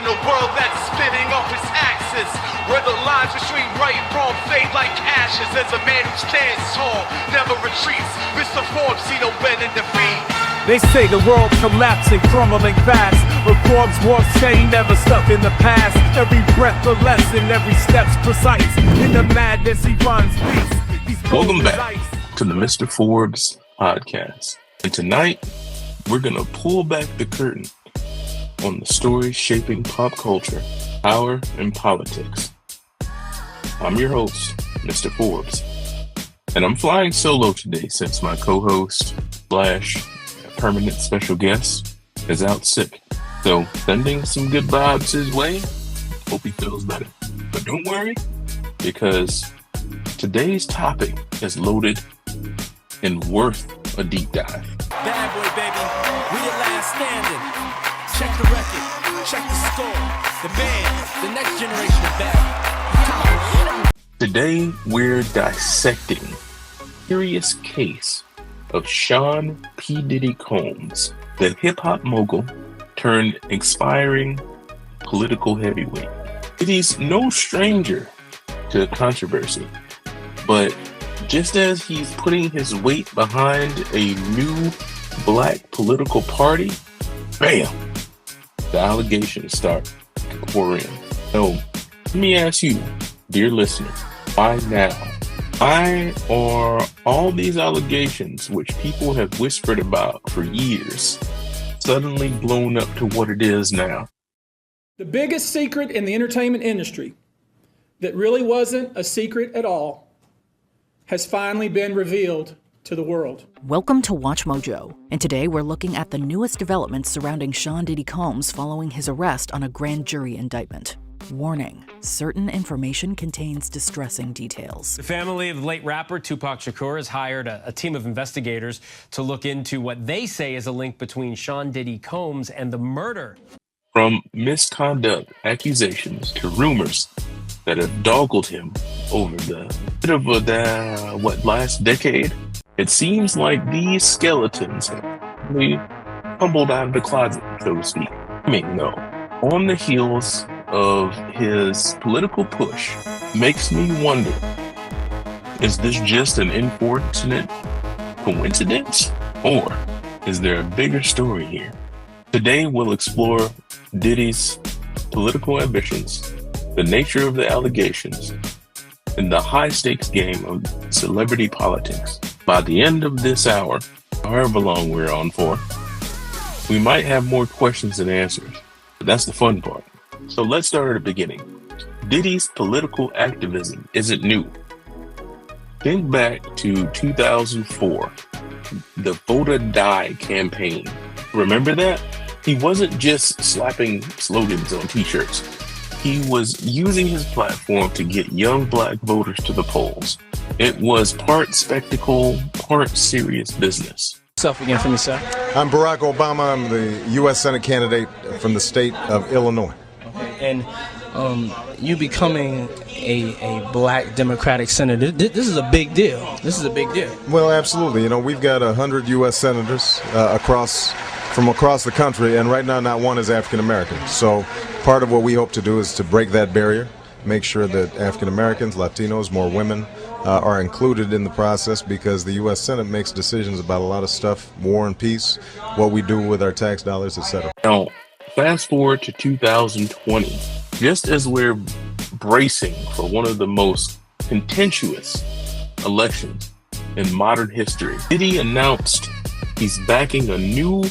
in a world that's spinning off its axis, where the lines between right and wrong fade like ashes. As a man who stands tall, never retreats, Mr. Forbes, see no bend in defeat. They say the world's collapsing, crumbling fast, but Forbes won't say never stuck in the past. Every breath a lesson, every step's precise. In the madness he runs peace. Welcome back to the Mr. Forbes Podcast. And tonight, we're going to pull back the curtain on the stories shaping pop culture, power, and politics. I'm your host, Mr. Forbes, and I'm flying solo today since my co-host / permanent special guest is out sick. So sending some good vibes his way. Hope he feels better. But don't worry, because today's topic is loaded and worth a deep dive. Bad boy, baby. We the last standing. Check the record. Check the score. The band. The next generation of bad. Today, we're dissecting the curious case of Sean P. Diddy Combs, the hip-hop mogul turned expiring political heavyweight. Diddy's no stranger to controversy, but just as he's putting his weight behind a new black political party, bam, the allegations start to pour in. So let me ask you, dear listener, why now? Why are all these allegations, which people have whispered about for years, suddenly blown up to what it is now? The biggest secret in the entertainment industry that really wasn't a secret at all has finally been revealed to the world. Welcome to Watch Mojo, and today we're looking at the newest developments surrounding Sean Diddy Combs following his arrest on a grand jury indictment. Warning, certain information contains distressing details. The family of the late rapper Tupac Shakur has hired a team of investigators to look into what they say is a link between Sean Diddy Combs and the murder. From misconduct accusations to rumors that have doggled him over the bit of last decade, it seems like these skeletons have really tumbled out of the closet, so to speak. I mean, no. On the heels of his political push, makes me wonder, is this just an unfortunate coincidence, or is there a bigger story here? Today we'll explore Diddy's political ambitions, the nature of the allegations, and the high-stakes game of celebrity politics. By the end of this hour, however long we're on for, we might have more questions than answers, but that's the fun part. So let's start at the beginning. Diddy's political activism isn't new. Think back to 2004, the Vote or Die campaign. Remember that? He wasn't just slapping slogans on t-shirts. He was using his platform to get young black voters to the polls. It was part spectacle, part serious business. Yourself again for me, sir. I'm Barack Obama. I'm the U.S. Senate candidate from the state of Illinois. And you becoming a black Democratic senator, this is a big deal. This is a big deal. Well, absolutely. You know, we've got 100 U.S. senators from across the country, and right now not one is African American. So part of what we hope to do is to break that barrier, make sure that African Americans, Latinos, more women are included in the process, because the U.S. Senate makes decisions about a lot of stuff, war and peace, what we do with our tax dollars, etc. Now, fast forward to 2020, just as we're bracing for one of the most contentious elections in modern history, Diddy announced he's backing a new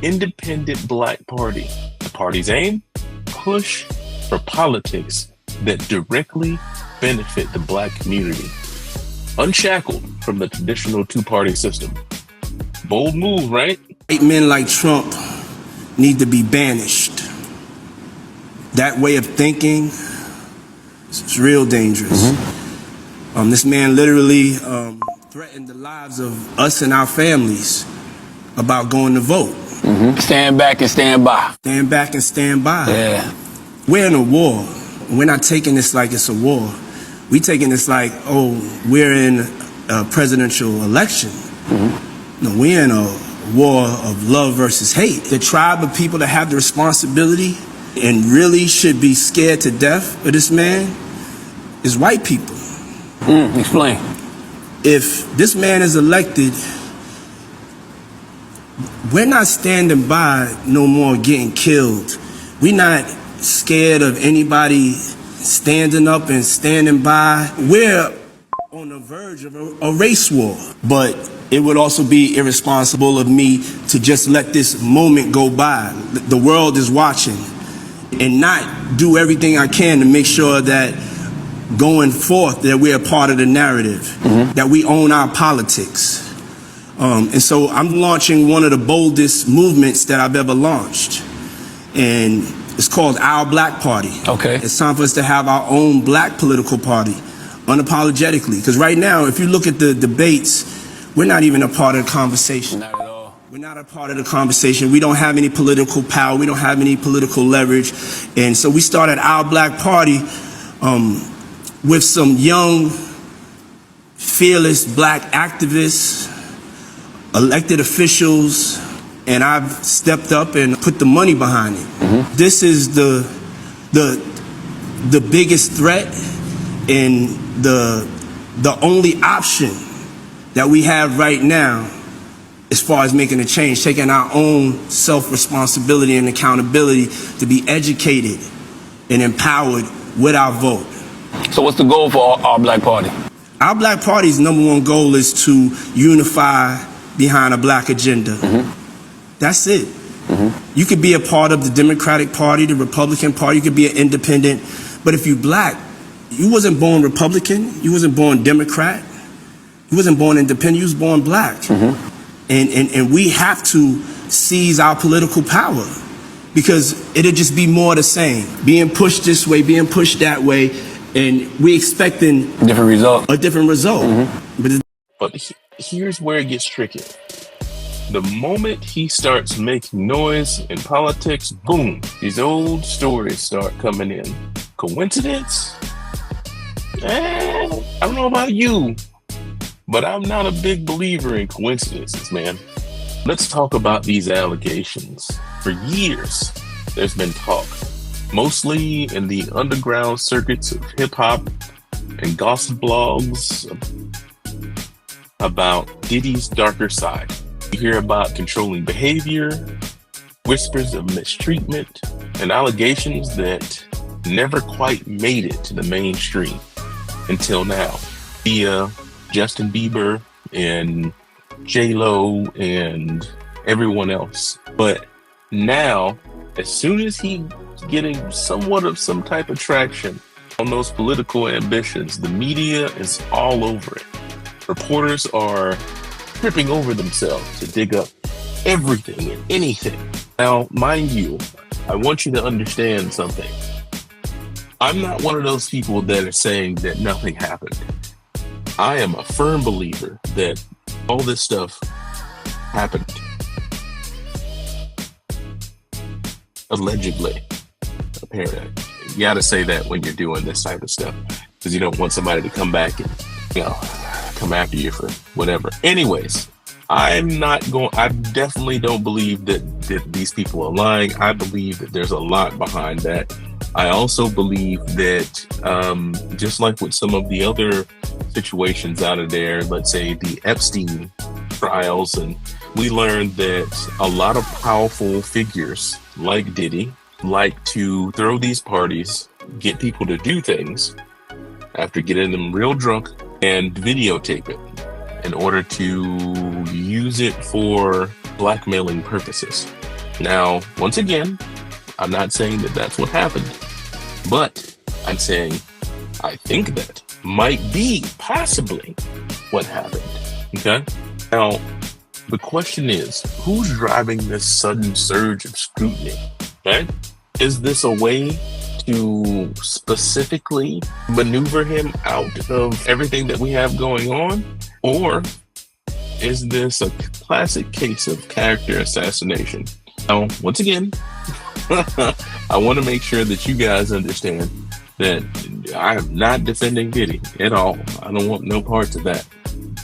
independent black party. The party's aim? Push for politics that directly benefit the black community, unshackled from the traditional two-party system. Bold move, right? White men like Trump need to be banished. That way of thinking is real dangerous. This man literally threatened the lives of us and our families about going to vote. Stand back and stand by. Stand back and stand by. Yeah. We're in a war. We're not taking this like it's a war. We're taking this like, oh, we're in a presidential election. No, we're in a war of love versus hate. The tribe of people that have the responsibility and really should be scared to death of this man is white people. Explain. If this man is elected, we're not standing by no more getting killed. We're not scared of anybody standing up and standing by. We're on the verge of a race war. But it would also be irresponsible of me to just let this moment go by. The world is watching, and not do everything I can to make sure that going forth that we're a part of the narrative, that we own our politics. And so I'm launching one of the boldest movements that I've ever launched. And it's called Our Black Party. Okay. It's time for us to have our own black political party, unapologetically. Because right now, if you look at the debates, we're not even a part of the conversation. Not at all. We're not a part of the conversation. We don't have any political power. We don't have any political leverage. And so we started Our Black Party with some young, fearless black activists, elected officials, and I've stepped up and put the money behind it. This is the biggest threat and the only option that we have right now as far as making a change, taking our own self-responsibility and accountability to be educated and empowered with our vote. So what's the goal for our Black Party? Our Black Party's number one goal is to unify behind a black agenda. That's it. You could be a part of the Democratic Party, the Republican Party, you could be an independent, but if you're black, you wasn't born Republican, you wasn't born Democrat, you wasn't born independent, you was born black. And we have to seize our political power, because it'll just be more the same. Being pushed this way, being pushed that way, and we expecting a different result. But here's where it gets tricky. The moment he starts making noise in politics, boom, these old stories start coming in. Coincidence? I don't know about you, but I'm not a big believer in coincidences, man. Let's talk about these allegations. For years, there's been talk, mostly in the underground circuits of hip-hop and gossip blogs, about Diddy's darker side. You hear about controlling behavior, whispers of mistreatment, and allegations that never quite made it to the mainstream until now, via Justin Bieber and J-Lo and everyone else. But now, as soon as he's getting somewhat of some type of traction on those political ambitions, the media is all over it. Reporters are tripping over themselves to dig up everything and anything. Now, mind you, I want you to understand something. I'm not one of those people that are saying that nothing happened. I am a firm believer that all this stuff happened. Allegedly. Apparently. You gotta say that when you're doing this type of stuff, because you don't want somebody to come back and, come after you for whatever. Anyways, I definitely don't believe that these people are lying. I believe that there's a lot behind that. I also believe that just like with some of the other situations out of there, let's say the Epstein trials, and we learned that a lot of powerful figures like Diddy like to throw these parties, get people to do things after getting them real drunk, and videotape it in order to use it for blackmailing purposes. Now, once again, I'm not saying that that's what happened, but I'm saying I think that might be possibly what happened. Okay? Now, the question is, who's driving this sudden surge of scrutiny? Okay? Is this a way to specifically maneuver him out of everything that we have going on? Or is this a classic case of character assassination? Now, once again, I want to make sure that you guys understand that I am not defending Diddy at all. I don't want no parts of that.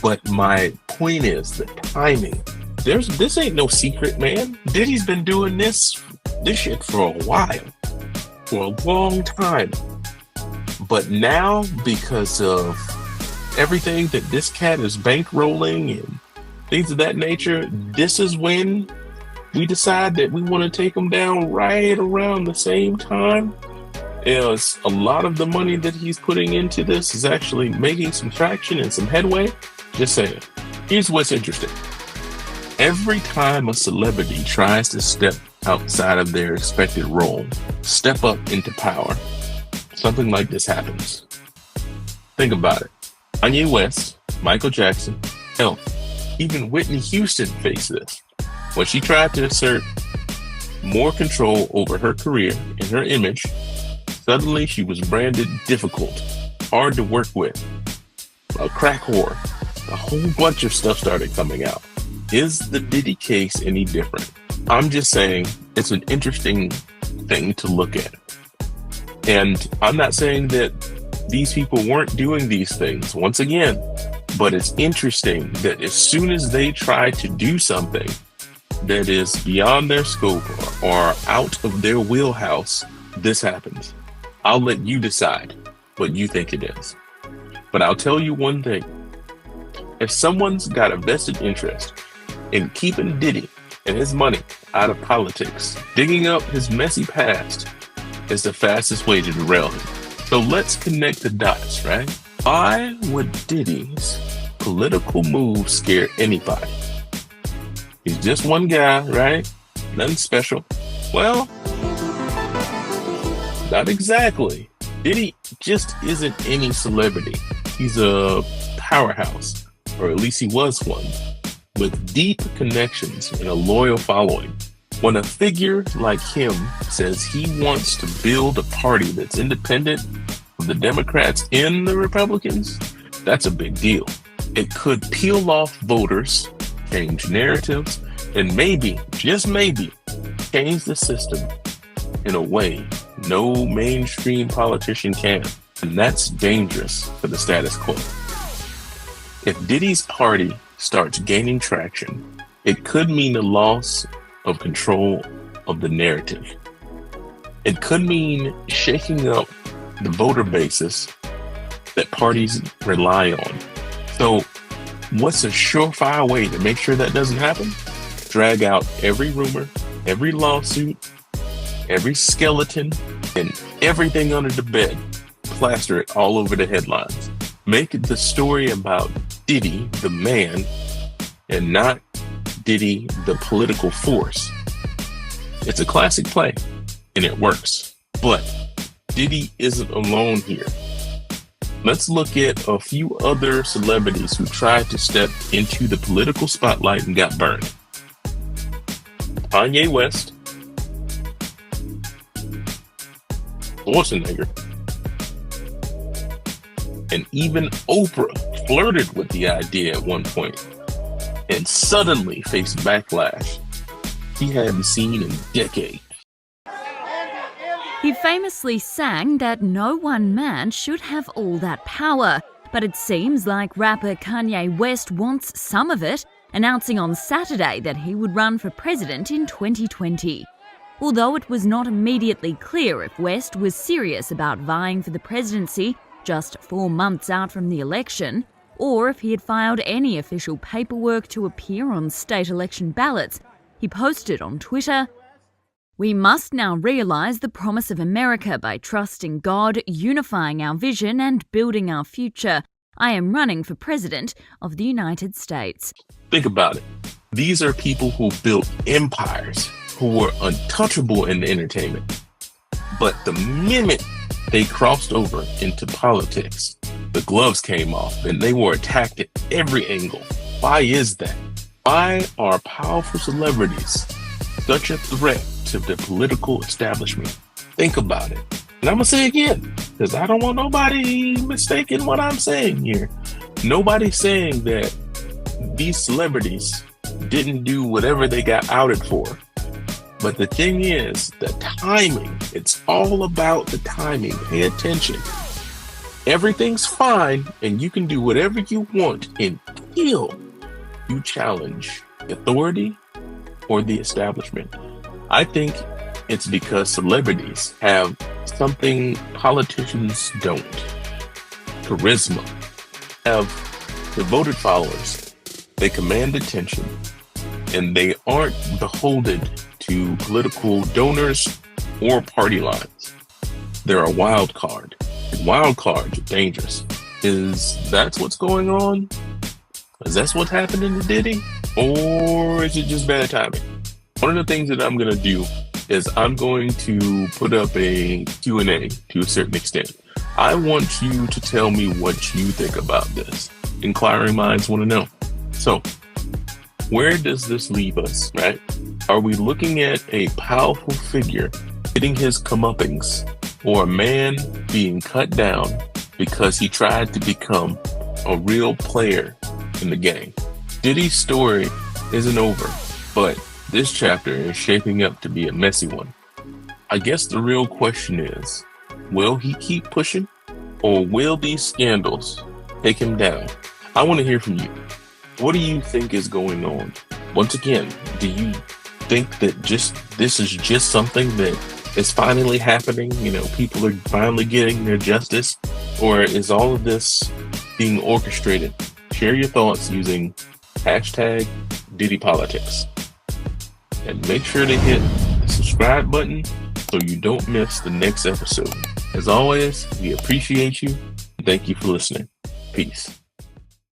But my point is the timing. This ain't no secret, man. Diddy's been doing this shit for a while. for a long time. But now, because of everything that this cat is bankrolling and things of that nature, this is when we decide that we want to take him down right around the same time. As a lot of the money that he's putting into this is actually making some traction and some headway. Just saying. Here's what's interesting. Every time a celebrity tries to step outside of their expected role, step up into power, something like this happens. Think about it. Kanye West, Michael Jackson, hell, even Whitney Houston faced this. When she tried to assert more control over her career and her image, suddenly she was branded difficult, hard to work with, a crack whore. A whole bunch of stuff started coming out. Is the Diddy case any different? I'm just saying it's an interesting thing to look at. And I'm not saying that these people weren't doing these things, once again, but it's interesting that as soon as they try to do something that is beyond their scope or out of their wheelhouse, this happens. I'll let you decide what you think it is. But I'll tell you one thing. If someone's got a vested interest in keeping Diddy and his money out of politics, digging up his messy past is the fastest way to derail him. So let's connect the dots, right? Why would Diddy's political moves scare anybody? He's just one guy, right? Nothing special. Well, not exactly. Diddy just isn't any celebrity. He's a powerhouse. Or at least he was one, with deep connections and a loyal following. When a figure like him says he wants to build a party that's independent of the Democrats and the Republicans, that's a big deal. It could peel off voters, change narratives, and maybe, just maybe, change the system in a way no mainstream politician can. And that's dangerous for the status quo. If Diddy's party starts gaining traction, it could mean a loss of control of the narrative. It could mean shaking up the voter basis that parties rely on. So what's a surefire way to make sure that doesn't happen? Drag out every rumor, every lawsuit, every skeleton, and everything under the bed. Plaster it all over the headlines. Make it the story about Diddy, the man, and not Diddy, the political force. It's a classic play, and it works. But Diddy isn't alone here. Let's look at a few other celebrities who tried to step into the political spotlight and got burned. Kanye West, Schwarzenegger, and even Oprah flirted with the idea at one point and suddenly faced backlash he hadn't seen in decades. He famously sang that no one man should have all that power, but it seems like rapper Kanye West wants some of it, announcing on Saturday that he would run for president in 2020. Although it was not immediately clear if West was serious about vying for the presidency just 4 months out from the election, or if he had filed any official paperwork to appear on state election ballots, he posted on Twitter, "We must now realise the promise of America by trusting God, unifying our vision and building our future. I am running for President of the United States." Think about it. These are people who built empires, who were untouchable in entertainment. But the minute they crossed over into politics, the gloves came off and they were attacked at every angle. Why is that? Why are powerful celebrities such a threat to the political establishment? Think about it. And I'm going to say again, because I don't want nobody mistaking what I'm saying here. Nobody's saying that these celebrities didn't do whatever they got outed for. But the thing is, the timing, it's all about the timing. Pay attention. Everything's fine and you can do whatever you want until you challenge authority or the establishment. I think it's because celebrities have something politicians don't. Charisma. Have devoted followers. They command attention, and they aren't beholden to political donors or party lines. They're a wild card. And wild cards are dangerous. Is that what's going on? Is that what's happening to Diddy? Or is it just bad timing? One of the things that I'm going to do is I'm going to put up a Q&A to a certain extent. I want you to tell me what you think about this. Inquiring minds want to know. So, where does this leave us, right? Are we looking at a powerful figure getting his comeuppance, or a man being cut down because he tried to become a real player in the game? Diddy's story isn't over, but this chapter is shaping up to be a messy one. I guess the real question is, will he keep pushing, or will these scandals take him down? I want to hear from you. What do you think is going on? Once again, do you think that this is just something that is finally happening? You know, people are finally getting their justice, or is all of this being orchestrated? Share your thoughts using hashtag #DiddyPolitics. And make sure to hit the subscribe button so you don't miss the next episode. As always, we appreciate you. Thank you for listening. Peace.